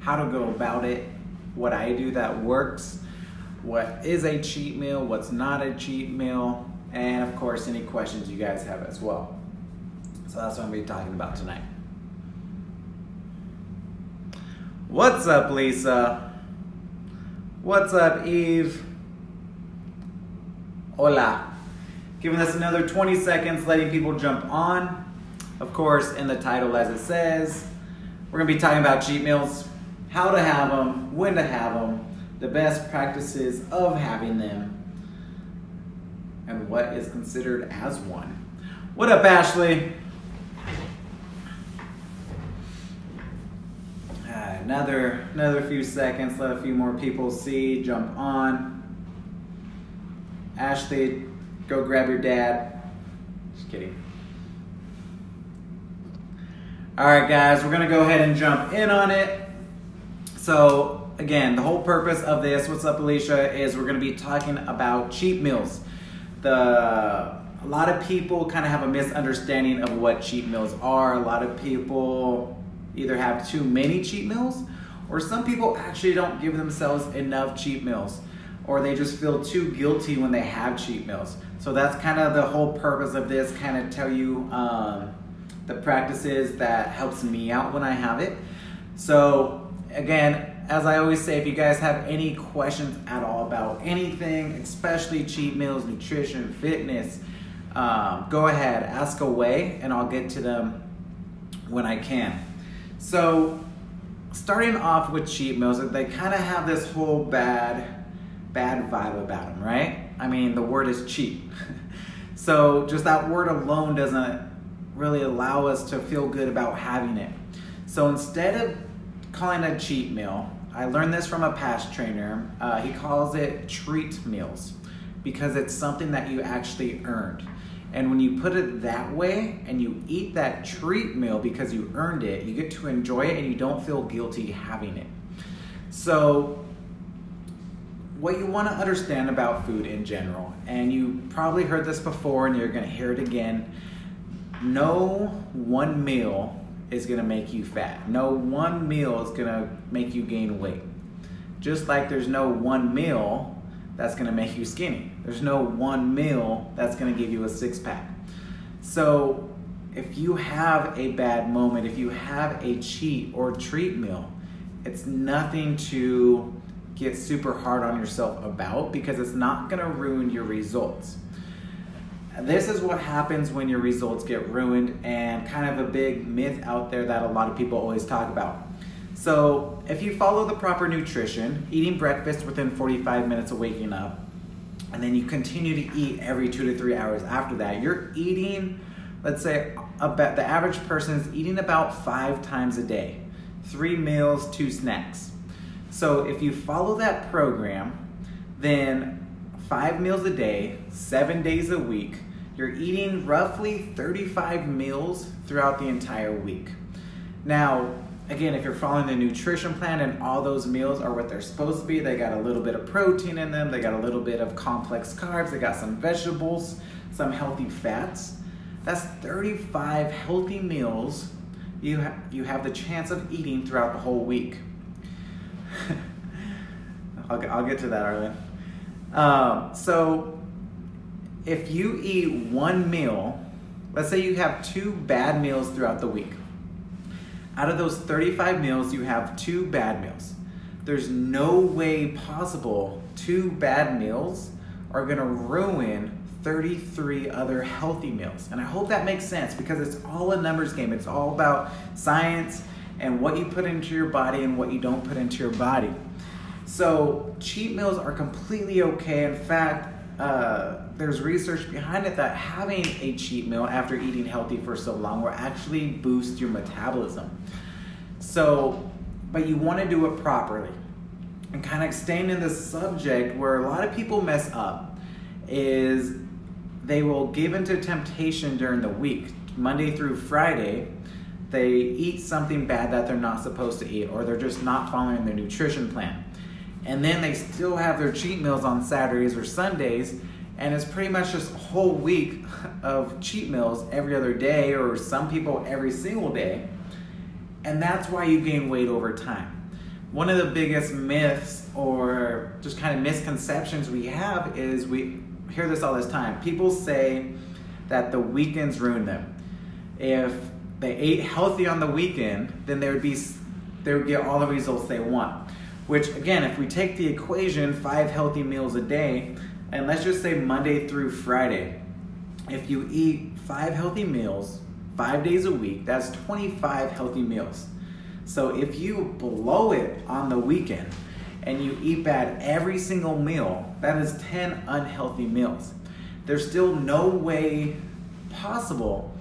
how to go about it, what I do that works, what is a cheat meal, what's not a cheat meal, and of course any questions you guys have as well. So that's what I'm going to be talking about tonight. What's up, Lisa? What's up, Eve? Hola. Giving this another 20 seconds, letting people jump on. Of course, in the title as it says, we're going to be talking about cheat meals, how to have them, when to have them, the best practices of having them, and what is considered as one. What up, Ashley? Another few seconds, let a few more people see, jump on. Ashley, go grab your dad. Just kidding. All right, guys, we're gonna go ahead and jump in on it. So again, the whole purpose of this, what's up, Alicia, is we're gonna be talking about cheat meals. A lot of people kind of have a misunderstanding of what cheat meals are. A lot of people either have too many cheat meals, or some people actually don't give themselves enough cheat meals, or they just feel too guilty when they have cheat meals. So that's kind of the whole purpose of this, kind of tell you the practices that helps me out when I have it. So again, as I always say, if you guys have any questions at all about anything, especially cheat meals, nutrition, fitness, go ahead, ask away, and I'll get to them when I can. So starting off with cheat meals, they kind of have this whole bad vibe about them, right? I mean, the word is cheat. So just that word alone doesn't really allow us to feel good about having it. So instead of calling it a cheat meal, I learned this from a past trainer. He calls it treat meals because it's something that you actually earned. And when you put it that way and you eat that treat meal because you earned it, you get to enjoy it and you don't feel guilty having it. So what you want to understand about food in general, and you probably heard this before and you're going to hear it again, no one meal is going to make you fat. No one meal is going to make you gain weight. Just like there's no one meal that's going to make you skinny. There's no one meal that's going to give you a six-pack. So if you have a bad moment, if you have a cheat or treat meal, it's nothing to get super hard on yourself about because it's not going to ruin your results. This is what happens when your results get ruined, and kind of a big myth out there that a lot of people always talk about. So if you follow the proper nutrition, eating breakfast within 45 minutes of waking up, and then you continue to eat every 2 to 3 hours after that, you're eating, let's say about the average person is eating about 5 times a day, 3 meals, 2 snacks. So if you follow that program, then 5 meals a day, 7 days a week, you're eating roughly 35 meals throughout the entire week. Now, again, if you're following the nutrition plan and all those meals are what they're supposed to be, they got a little bit of protein in them, they got a little bit of complex carbs, they got some vegetables, some healthy fats, that's 35 healthy meals you have the chance of eating throughout the whole week. I'll get to that, Arlen. So if you eat one meal, let's say you have 2 bad meals throughout the week. Out of those 35 meals, you have 2 bad meals. There's no way possible 2 bad meals are gonna ruin 33 other healthy meals. And I hope that makes sense because it's all a numbers game. It's all about science and what you put into your body and what you don't put into your body. So cheat meals are completely okay. In fact, there's research behind it that having a cheat meal after eating healthy for so long will actually boost your metabolism. So, but you want to do it properly. And kind of staying in this subject where a lot of people mess up is they will give into temptation during the week. Monday through Friday, they eat something bad that they're not supposed to eat, or they're just not following their nutrition plan. And then they still have their cheat meals on Saturdays or Sundays, and it's pretty much just a whole week of cheat meals every other day, or some people every single day. And that's why you gain weight over time. one of the biggest myths or just kind of misconceptions we have is we hear this all this time. People say that the weekends ruin them. If they ate healthy on the weekend, then they would get all the results they want. Which again, if we take the equation, 5 healthy meals a day, and let's just say Monday through Friday, if you eat 5 healthy meals 5 days a week, that's 25 healthy meals. So if you blow it on the weekend and you eat bad every single meal, that is 10 unhealthy meals. There's still no way possible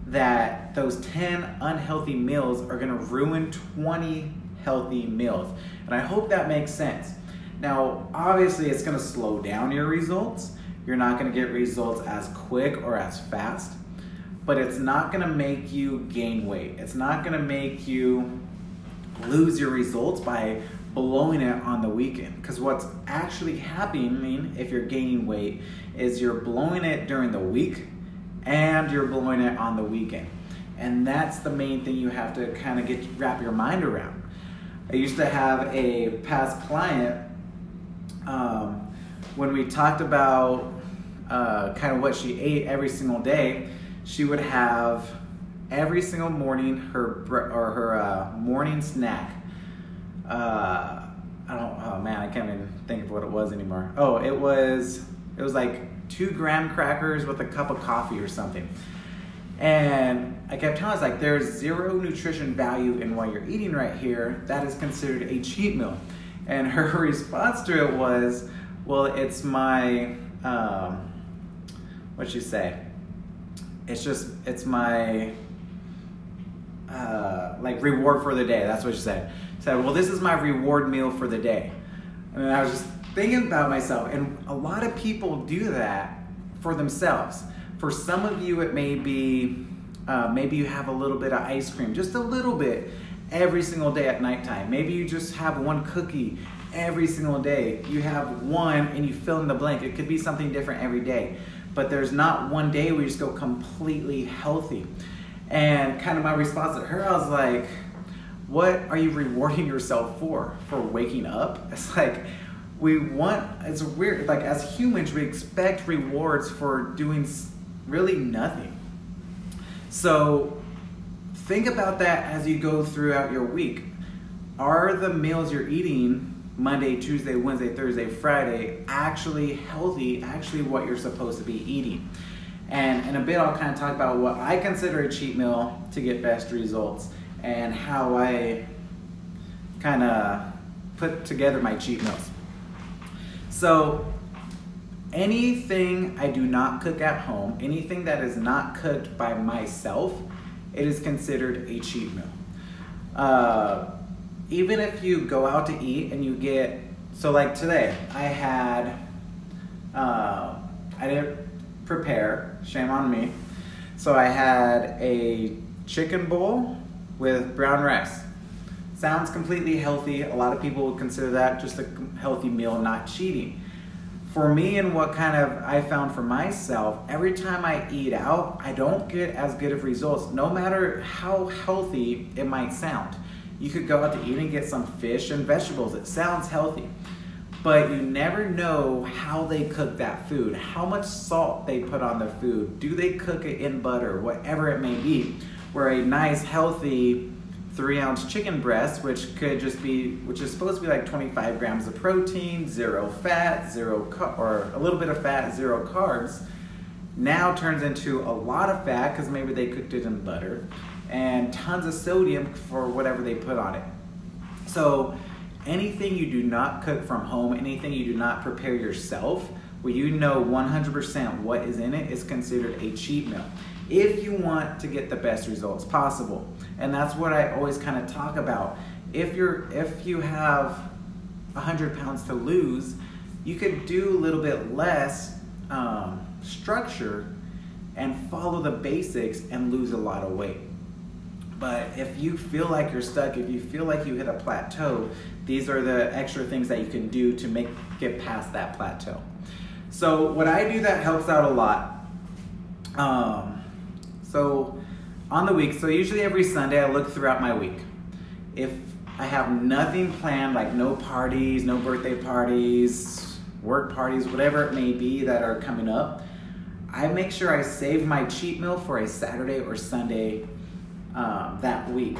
that those 10 unhealthy meals are gonna ruin 20 healthy meals. And I hope that makes sense. Now, obviously it's gonna slow down your results. You're not gonna get results as quick or as fast, but it's not gonna make you gain weight. It's not gonna make you lose your results by blowing it on the weekend. Because what's actually happening if you're gaining weight is you're blowing it during the week and you're blowing it on the weekend. And that's the main thing you have to kind of wrap your mind around. I used to have a past client, when we talked about kind of what she ate every single day, she would have every single morning her morning snack. Oh man, I can't even think of what it was anymore. Oh, it was like 2 graham crackers with a cup of coffee or something. And I kept telling her, like, there's 0 nutrition value in what you're eating right here. That is considered a cheat meal. And her response to it was, well, it's my, what'd she say? It's my, like, reward for the day. That's what she said. She said, well, this is my reward meal for the day. And I was just thinking about myself, and a lot of people do that for themselves. For some of you, it may be, maybe you have a little bit of ice cream, just a little bit, every single day at nighttime. Maybe you just have 1 cookie every single day. You have 1 and you fill in the blank. It could be something different every day. But there's not one day where you just go completely healthy. And kind of my response to her, I was like, what are you rewarding yourself for? For waking up? It's like, it's weird, like as humans, we expect rewards for doing really nothing. So think about that as you go throughout your week. Are the meals you're eating Monday, Tuesday, Wednesday, Thursday, Friday actually healthy, actually what you're supposed to be eating? And in a bit, I'll kind of talk about what I consider a cheat meal to get best results and how I kind of put together my cheat meals. So anything I do not cook at home, anything that is not cooked by myself, it is considered a cheat meal. Even if you go out to eat and you get, so like today, I didn't prepare, shame on me. So I had a chicken bowl with brown rice. Sounds completely healthy. A lot of people would consider that just a healthy meal, not cheating. For me, and what kind of I found for myself, every time I eat out, I don't get as good of results, no matter how healthy it might sound. You could go out to eat and get some fish and vegetables. It sounds healthy, but you never know how they cook that food, how much salt they put on the food. Do they cook it in butter, whatever it may be, where a nice, healthy 3-ounce chicken breast, which is supposed to be like 25 grams of protein, 0 fat, or a little bit of fat, 0 carbs, now turns into a lot of fat because maybe they cooked it in butter, and tons of sodium for whatever they put on it. So anything you do not cook from home, anything you do not prepare yourself, where you know 100% what is in it, is considered a cheat meal, if you want to get the best results possible. And that's what I always kind of talk about. If you have 100 pounds to lose, you could do a little bit less structure and follow the basics and lose a lot of weight. But if you feel like you're stuck, if you feel like you hit a plateau, these are the extra things that you can do to get past that plateau. So what I do that helps out a lot, so on the week, so usually every Sunday I look throughout my week. If I have nothing planned, like no parties, no birthday parties, work parties, whatever it may be that are coming up, I make sure I save my cheat meal for a Saturday or Sunday that week.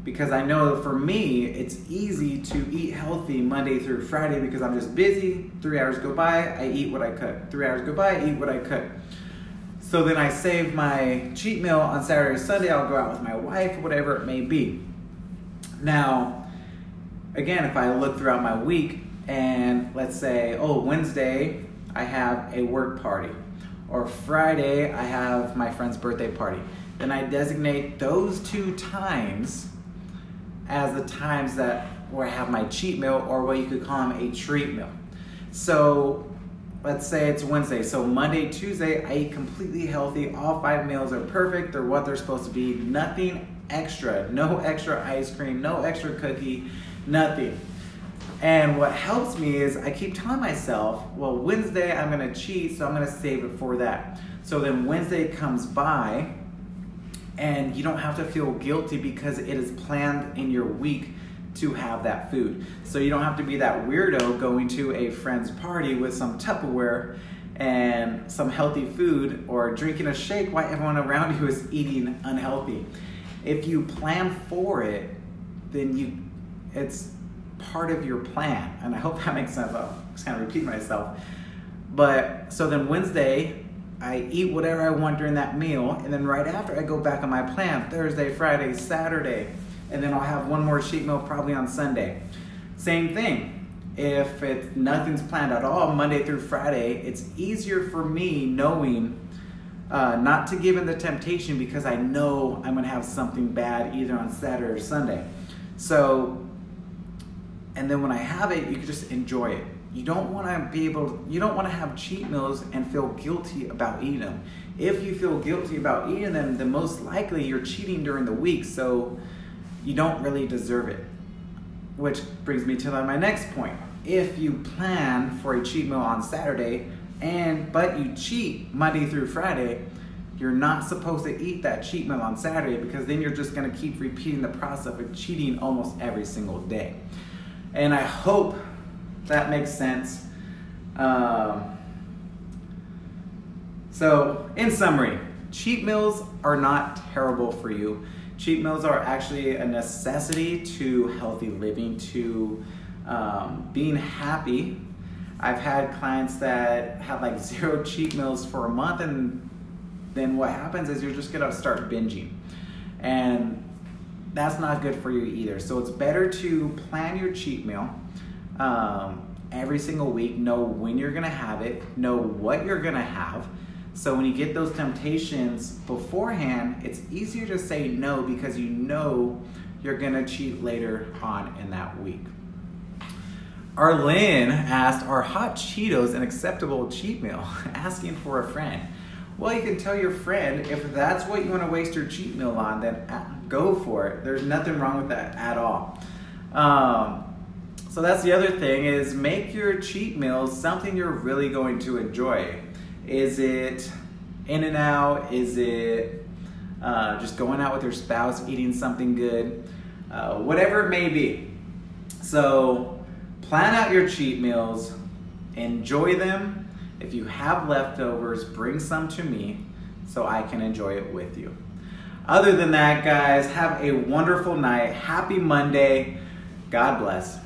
Because I know for me, it's easy to eat healthy Monday through Friday because I'm just busy. 3 hours go by, I eat what I cook. 3 hours go by, I eat what I cook. So then I save my cheat meal on Saturday or Sunday. I'll go out with my wife, whatever it may be. Now, again, if I look throughout my week and let's say, oh, Wednesday, I have a work party. Or Friday, I have my friend's birthday party. Then I designate those 2 times as the times where I have my cheat meal, or what you could call them a treat meal. So let's say it's Wednesday. So Monday, Tuesday, I eat completely healthy. All 5 meals are perfect. They're what they're supposed to be. Nothing extra. No extra ice cream, no extra cookie, nothing. And what helps me is I keep telling myself, well, Wednesday I'm gonna cheat, so I'm gonna save it for that. So then Wednesday comes by, and you don't have to feel guilty because it is planned in your week to have that food. So you don't have to be that weirdo going to a friend's party with some Tupperware and some healthy food, or drinking a shake while everyone around you is eating unhealthy. If you plan for it, then it's part of your plan. And I hope that makes sense. I'll just kind of repeat myself. But so then Wednesday, I eat whatever I want during that meal, and then right after I go back on my plan, Thursday, Friday, Saturday, and then I'll have one more cheat meal probably on Sunday. Same thing. If nothing's planned at all, Monday through Friday, it's easier for me knowing not to give in the temptation because I know I'm gonna have something bad either on Saturday or Sunday. So, and then when I have it, you can just enjoy it. You don't want to have cheat meals and feel guilty about eating them. If you feel guilty about eating them, then most likely you're cheating during the week, so you don't really deserve it. Which brings me to my next point. If you plan for a cheat meal on Saturday, but you cheat Monday through Friday, you're not supposed to eat that cheat meal on Saturday, because then you're just gonna keep repeating the process of cheating almost every single day. And I hope that makes sense. So in summary, cheat meals are not terrible for you. Cheat meals are actually a necessity to healthy living, to being happy. I've had clients that have like 0 cheat meals for a month, and then what happens is you're just gonna start binging. And that's not good for you either. So it's better to plan your cheat meal every single week, know when you're gonna have it, know what you're gonna have. So when you get those temptations beforehand, it's easier to say no because you know you're gonna cheat later on in that week. Arlene asked, are hot Cheetos an acceptable cheat meal? Asking for a friend. Well, you can tell your friend, if that's what you want to waste your cheat meal on, then go for it. There's nothing wrong with that at all. So that's the other thing, is make your cheat meals something you're really going to enjoy. Is it In-N-Out? Is it just going out with your spouse, eating something good? Whatever it may be. So plan out your cheat meals, enjoy them. If you have leftovers, bring some to me so I can enjoy it with you. Other than that, guys, have a wonderful night. Happy Monday. God bless.